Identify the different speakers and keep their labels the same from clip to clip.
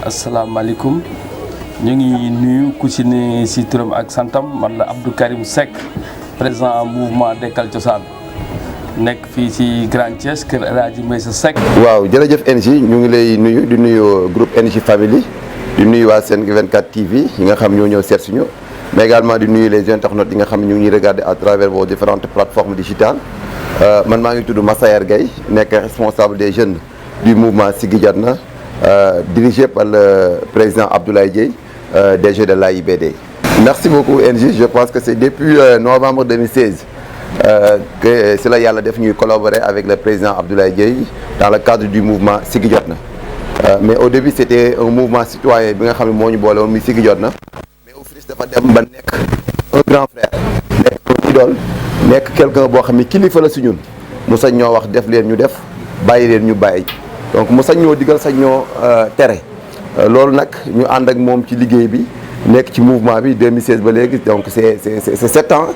Speaker 1: asalaamaaleykum ñu ngi nuyu ku ci ne si turam ak santam man la Abdou Karim Seck président mouvement Dekkal Cosaan nekk fii ci Grand Thiès kër El Hadji Meissa Seck.
Speaker 2: waaw jërëjëf NJ ñu ngi lay nuyu di nuyu groupe NJ Family di nuyu waa Sen 24 TV yi nga xam ñoo ñëw seet si ñu mais également di nuyu les internautes yi nga xam ñu ngi regarder à travers vos différentes plateformes digitales man maa ngi tudd Massaer Gueye nekk responsable des jeunes du mouvement Siggi Jotna dirigé par le président Abdoulaye Dièye DG de l'AIBD. Merci beaucoup NJ, je pense que c'est depuis novembre 2016 que c'est là yàlla def ñuy collaborer avec le président Abdoulaye Dièye dans le cadre du mouvement Siggi Jotna mais au début c'était un mouvement citoyen bi nga xam ne moo ñu boole woon muy Siggi Jotna mais au finish dafa dem ba nekk un grand frère nekk un idole nekk quelqu'un boo xam ne kilifa la si ñun mu sañ ñoo wax def leen ñu def bàyyi leen ñu bàyyi donc mu sañ ñoo digal sañ ñoo tere loolu nag ñu ànd ak moom ci liggéey bi nekk ci mouvement bi 2016 ba léegi donc c'est 7 ans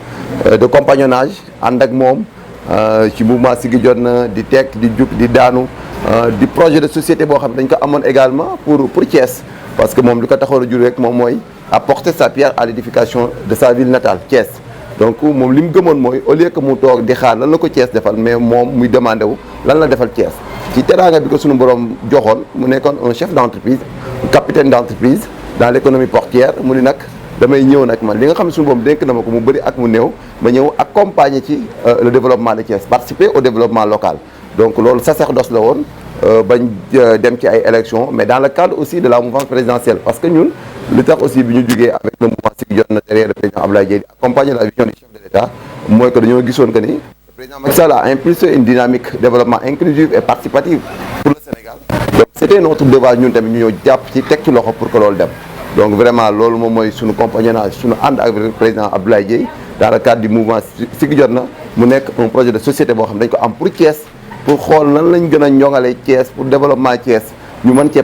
Speaker 2: de compagnonnage ànd ak moom ci mouvement Siggi Jotna di tekk di jug di daanu di projet de société boo xam ne dañ ko amoon également pour Thiès parce que moom li ko taxoon a jur rek moom mooy apporter sa pierre à l'édification de sa ville natale Thiès donc moom li mu gëmoon mooy au lieu que mu toog di xaar lan la ko Thiès defal mais moom muy demandé wu lan la defal Thiès ci teraanga bi ko suñu borom joxoon mu nekkoon un chef d'entreprise capitaine d'entreprise dans l'économie portuaire mu ni nag damay ñëw nag man li nga xam ne suñu borom dénk na ma ko mu bëri ak mu néew ma ñëw accompagner ci le développement de Thiès participer au développement local donc loolu sacerdoce la woon bañ dem ci ay élections mais dans le cadre aussi de la mouvance présidentielle parce que ñun li tax aussi bi ñu jugee avec le mouvement Siggi Jotna derrière le président Abdoulaye Dièye accompagner la vision du chef de l'État mooy que dañoo gisoon que ni le président Macky Sall a impulsé une dynamique de développement inclusive et participative pour le Sénégal donc c'était notre devoir ñun tamit ñu ñëw jàpp ci teg ci loxo pour que loolu dem donc vraiment loolu moom mooy suñu compagnonnage suñu ànd avec le président Abdoulaye Dièye dans le cadre du mouvement Siggi Jotna mu nekk un projet de société boo xam ne dañ ko am pour Thiès pour xool nan lañ gën a ñoŋalee Thiès pour développement Thiès ñu mën cee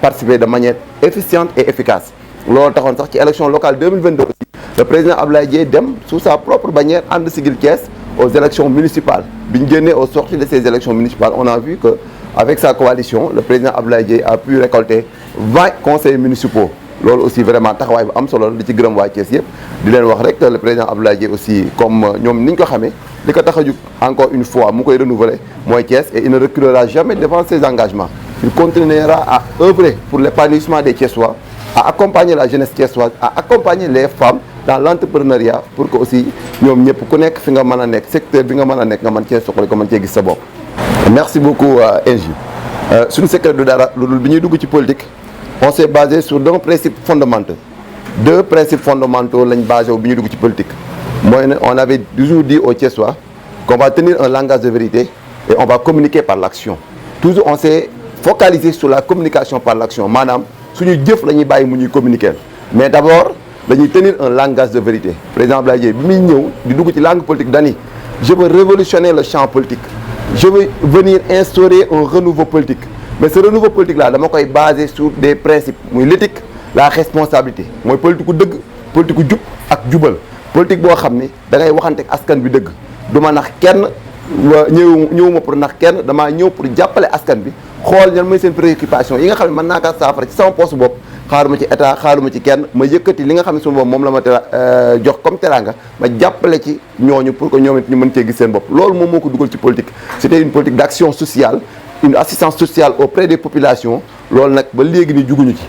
Speaker 2: participer de manière efficiente et efficace loolu taxoon sax ci élection locale 2022 aussi le président Abdoulaye Dièye dem sous sa propre bannière ànd Siggil Thiès aux élections municipales bi ñu génnee au sortir de ces élections municipales on a vu que avec sa coalition le président Abdoulaye Dièye a pu récolter 20 conseillers municipaux loolu aussi vraiment taxawaay bu am solo di ci gërëm waa Thiès yëpp di leen wax rek le président Abdoulaye Dièye aussi comme ñoom ni ñu ko xamee li ko tax a jug encore une fois mu koy renouveler mooy Thiès et il ne reculera jamais devant ses engagements il continuera à œuvrer pour l'épanouissement des Thiessois à accompagner la jeunesse thiessoise à accompagner les femmes dans l'entrepreneuriat pour que aussi ñoom ñëpp ku nekk fi nga mën a nekk secteur bi nga mën a nekk nga mën cee soxla ko mën cee gis sa bopp. merci beaucoup NJ suñu secret du dara loolu bi ñuy dugg ci politique on s'est basé sur deux principes fondamentaux lañ basé wu bi ñuy dugg ci politique mooy ne on avait toujours dit aux Thiessois qu'on va tenir un langage de vérité et on va communiquer par l'action toujours on s'est focalisé sur la communication par l'action maanaam suñu jëf la ñuy bàyyi mu ñuy communiquer mais d'abord dañuy tenir un langage de vérité président Abdoulaye Dièye bi muy ñëw di dugg ci langue politique dani je veux révolutionner le champ politique je veux venir instaurer un renouveau politique mais ce renouveau politique là dama koy baser sur des principes muy l'éthique la responsabilité mooy politique ku dëgg politique ku jub ak jubal politique boo xam ni da ngay waxante ak askan bi dëgg du ma nax kenn ñëwuma pour nax kenn damaa ñëw pour jàppale askan bi xool ñan mooy seen préoccupation yi nga xam ne mën naa kaa saafara ci sama poste bopp xaaruma ci état xaaruma ci kenn ma yëkkati li nga xam ne suma bopp moom la ma jox comme teranga ma jàppale ci ñooñu pour que ñoom it ñu mën cee gis seen bopp loolu moom moo ko dugal ci politique c'était une politique d'action sociale une assistance sociale auprès des populations loolu nag ba léegi ni juguñu ci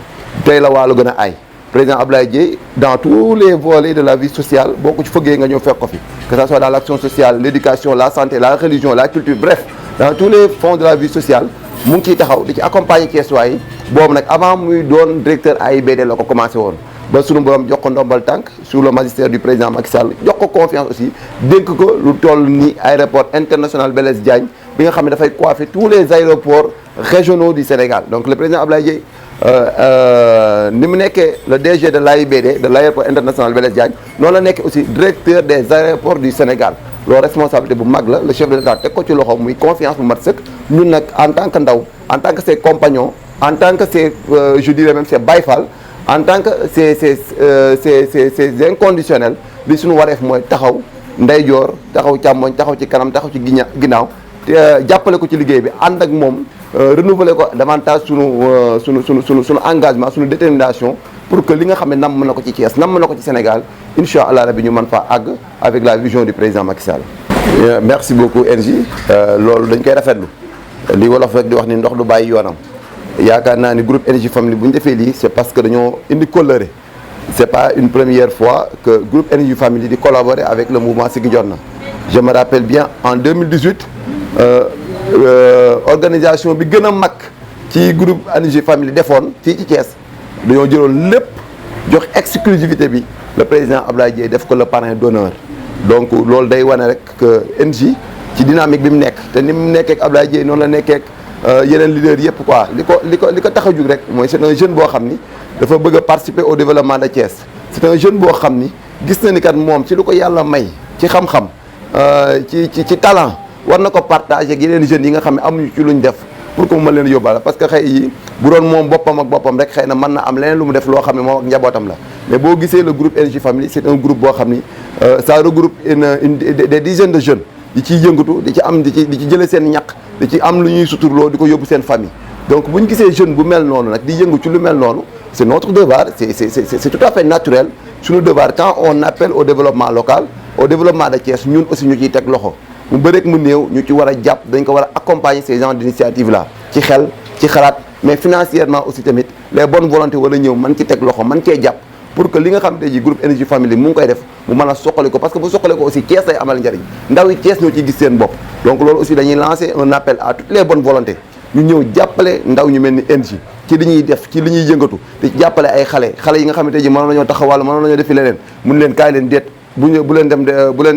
Speaker 2: tey la waa la gën a aay président Abdoulaye Dièye dans tous les volets de la vie sociale boo ko ci fëggee nga ñëw fekk ko fi que ça soit dans l'action sociale l'éducation la santé la religion la culture bref dans tous les fonds de la vie sociale mu ngi ciy taxaw di ci accompagner Thiessois yi boobu nag avant muy doon directeur AIBD la ko commencé woon ba sunu borom jox ko ndombal tànk sous le magistère du président Macky Sall jox ko confiance aussi dénk ko lu toll ni aéroport international Blaise Diagne bi nga xam ne dafay coiffer tous les aéroports régionaux du Sénégal donc le président Abdoulaye Dièye ni mu nekkee le DG de l'AIBD de l'aéroport international Blaise Diagne noonu la nekkee aussi directeur des aéroports du Sénégal loolu responsabilité bu mag la le chef de l'État teg ko ci loxo muy confiance bu mat sëkk ñun nag en tant que ndaw en tant que ses compagnons en tant que ses je dirais même ses Baye Fall en tant que ses inconditionnels li suñu wareef mooy taxaw ndeyjoor taxaw càmmoñ taxaw ci kanam taxaw ci ginnaaw te jàppale ko ci liggéey bi ànd ak moom renouveler ko davantage sunu engagement sunu détermination pour que li nga xam ne namm na ko ci Thiès namm na ko ci Sénégal incha allah rabi ñu mën faa àgg avec la vision du président Macky Sall. merci beaucoup NJ loolu dañ koy rafetlu li wolof rek di wax ni ndox du bàyyi yoonam yaakaar naa ni groupe Energy Family bu ñu defee lii c'est parce que dañoo indi kóllëre c'est pas une première fois que groupe Energy Family di collaborer avec le mouvement Siggi Jotna. Je me rappelle bien en 2018 organisation bi gën a mag ci groupe Energy Family defoon fii ci Thiès dañoo jëloon lépp jox exclusivité bi le président Abdoulaye Dièye def ko le parrain d'honneur. Donc loolu day wane rek que NJ ci dynamique bi mu nekk te ni mu nekkee ak Abdoulaye Dièye noonu la nekkee ak yeneen leaders yëpp quoi li ko tax a jug rek mooy c'est un jeune boo xam ni dafa bëgg a participer au développement de Thiès. C'est un jeune boo xam ni gis na ni kat moom ci lu ko yàlla may ci xam-xam ci talent war na ko partager ak yeneen jeunes yi nga xam ne amuñu ci luñ def pour que mu mën leen yóbbaale parce que xëy yi bu doon moom boppam ak boppam rek xëy na mën na am leneen lu mu def loo xam ne moom ak njabootam la mais boo gisee le groupe Energy Family c'est un groupe boo xam ni ça regroupe des dizaines de jeunes di ciy yëngatu di ci jëlee seen ñaq di ci am lu ñuy suturloo di ko yóbbu seen famille donc bu ñu gisee jeune bu mel noonu nag di yëngu ci lu mel noonu c'est notre devoir c'est tout à fait naturel suñu devoir quand on appelle au développement local au développement de Thiès ñun aussi ñu ciy teg loxo mu bëreek mu néew ñu ci war a jàpp dañ ko war a accompagner ces genres d'initiative là ci xel ci xalaat mais financièrement aussi tamit les bonnes volontés war a ñëw man ci teg loxo man cee jàpp pour que li nga xam tey ji groupe Energy Family mu ngi koy def mu mën a soqali ko parce que bu soqali ko aussi Thiès lay amal njariñ ndaw yi Thiès ñoo ciy gis seen bopp donc loolu aussi dañuy lancer un appel à toutes les bonnes volontés ñu ñëw jàppale ndaw ñu mel ni Energy ci li ñuy def ci li ñuy yëngatu di jàppale ay xale yi nga xam ne tey ji mënoon nañoo taxawal mënoon nañoo defi leneen mun leen kaay leen déet bu leen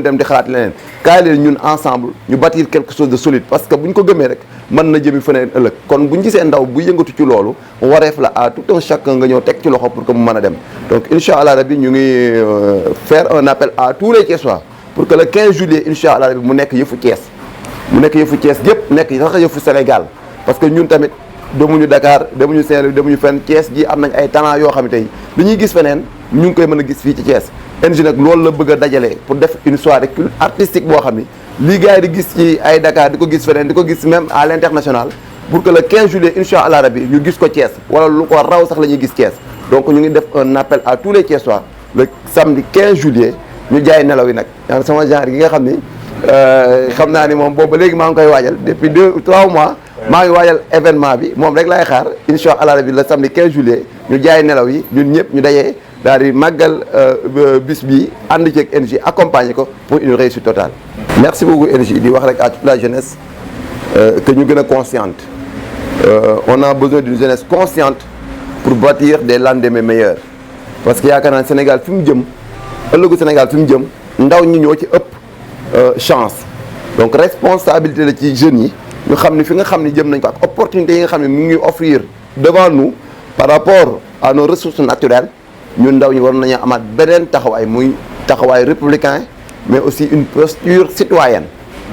Speaker 2: dem di xalaat leneen kaay leen ñun ensemble ñu bâtir quelque chose de solide parce que bu ñu ko gëmee rek mën na jëmi feneen ëllëg kon bu ñu gisee ndaw bu yëngatu ci loolu wareef la à tout un chacun nga ñëw teg ci loxo pour que mu mën a dem donc incha allah rabi ñu ngi faire un appel à tous les Thiessois pour que le 15 juillet incha allah rabi mu nekk yëfu Thiès mu nekk yëfu Thiès yëpp nekk sax yëfu Sénégal parce que ñun tamit demuñu Dakar demuñu Saint-Louis demuñu fenn Thiès ji am nañ ay talent yoo xam ne tey li ñuy gis feneen ñu ngi koy mën a gis fii ci Thiès Energy nag loolu la bëgg a dajale pour def une soirée artistique boo xam ni lii gars yi di gis ci ay Dakar di ko gis feneen di ko gis même à l'international pour que le 15 juillet incha allah rabi ñu gis ko Thiès wala lu ko raw sax la ñuy gis Thiès donc ñu ngi def un appel à tous les Thiessois le samedi 15 juillet ñu jaay nelaw yi nag sama genre gi nga xam ni xam naa ni moom boobu ba léegi maa ngi koy waajal depuis 2 ou 3 mois maa ngi waajal événement bi moom rek laay xaar incha allah rabi le samedi 15 juillet ñu jaay nelaw yi ñun ñëpp ñu dajee daal di màggal bis bi ànd ceeg Energy accompagner ko pour une réussite totale. merci beaucoup Energy di wax rek à toute la jeunesse que ñu gën a consciente on a besoin d'une jeunesse consciente pour bâtir des lendemains meilleurs parce que yaakaar naa Sénégal fi mu jëm ëllëgu Sénégal fi mu jëm ndaw ñi ñoo ci ëpp chance donc responsabilité la ci jeunes yi ñu xam ne fi nga xam ne jëm nañ ko ak opportunités yi nga xam ne mu ngi offrir devant nous par rapport à nos ressources naturelles ñun ndaw ñi war nañu amaat beneen taxawaay muy taxawaay républicain mais aussi une posture citoyenne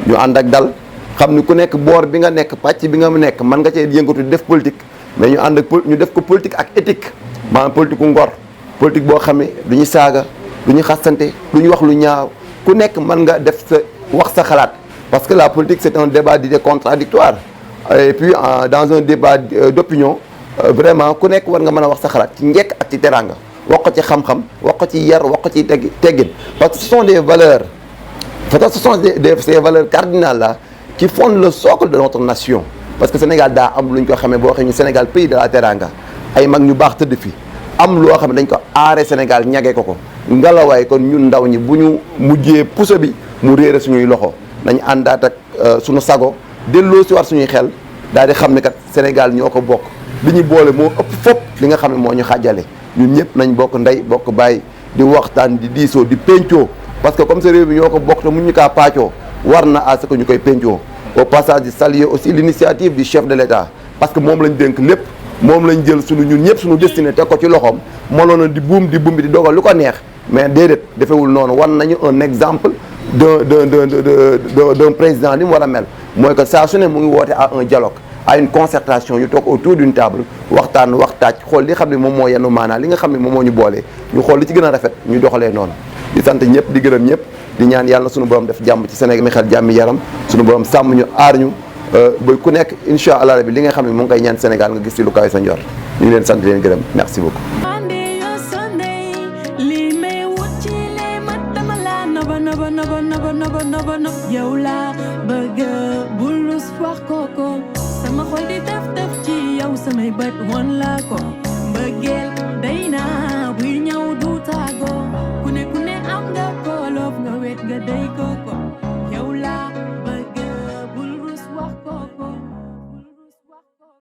Speaker 2: ñu ànd ak dal xam ni ku nekk boor bi nga nekk pàcc bi nga nekk mën nga cee yëngatu def politique mais ñu ànd ak ñu def ko politique ak éthique maanaam politique ku ngor politique boo xam ne du ñu saaga du ñu xasante du ñu wax lu ñaaw ku nekk mën nga def sa wax sa xalaat parce que la politique c'est un débat d'idées contradictoires et puis dans un débat d'opinion vraiment ku nekk war nga mën a wax sa xalaat ci njekk ak ci teraanga wax ko ci xam-xam wax ko ci yar wax ko ci teggin parce que ce sont des valeurs ce sont ces valeurs cardinales là qui fondent le socle de notre nation parce que Sénégal daa am lu ñu ko xamee boo xam ne Sénégal pays de la teranga ay mag ñu baax tëdd fi am loo xam ne dañ ko aare Sénégal ñagee ko ngelawaay kon ñun ndaw ñi bu ñu mujjee puso bi mu réere suñuy loxo nañ àndaat ak suñu sago delloo si war suñuy xel daal di xam ne kat Sénégal ñoo ko bokk li ñu boole moo ëpp fop li nga xam ne moo ñu xàjjale ñun ñëpp nañ bokk ndey bokk bàyyi di waxtaan di diisoo di pencoo parce que comme sa réew mi ñoo ko bokk te mun ñu kaa paccoo war na à ce que ñu koy pencoo au passage di saluer aussi l'initiative du chef de l'État parce que moom lañ dénk lépp moom lañ jël suñu ñun ñëpp suñu destinée teg ko ci loxoom mënoon na di buum di dogal lu ko neex mais déedéet defewul noonu wan nañu un exemple d'un président li mu war a mel mooy que saa su ne mu ngi woote à un dialogue à une concertation ñu toog autour d'une table waxtaan waxtaaj xool li xam ne moom moo yenn maanaa li nga xam ne moom moo ñu boolee ñu xool li ci gën a rafet ñu doxalee noonu di sant ñëpp di gërëm ñëpp di ñaan yàlla suñu borom def jàmm ci Sénégal mi xel jàmmi yaram suñu borom sàmm ñu aar ñu ba ku nekk incha allah rabi li nga xam ne mu ngi koy ñaan Sénégal nga gis ci lu kawe sa njor ñu ngi leen sant di leen gërëm merci beaucoup.
Speaker 3: yow laa bëgg bul rus wax ko sama xol di def ci yow samay bët won la ko mbëggeel day naa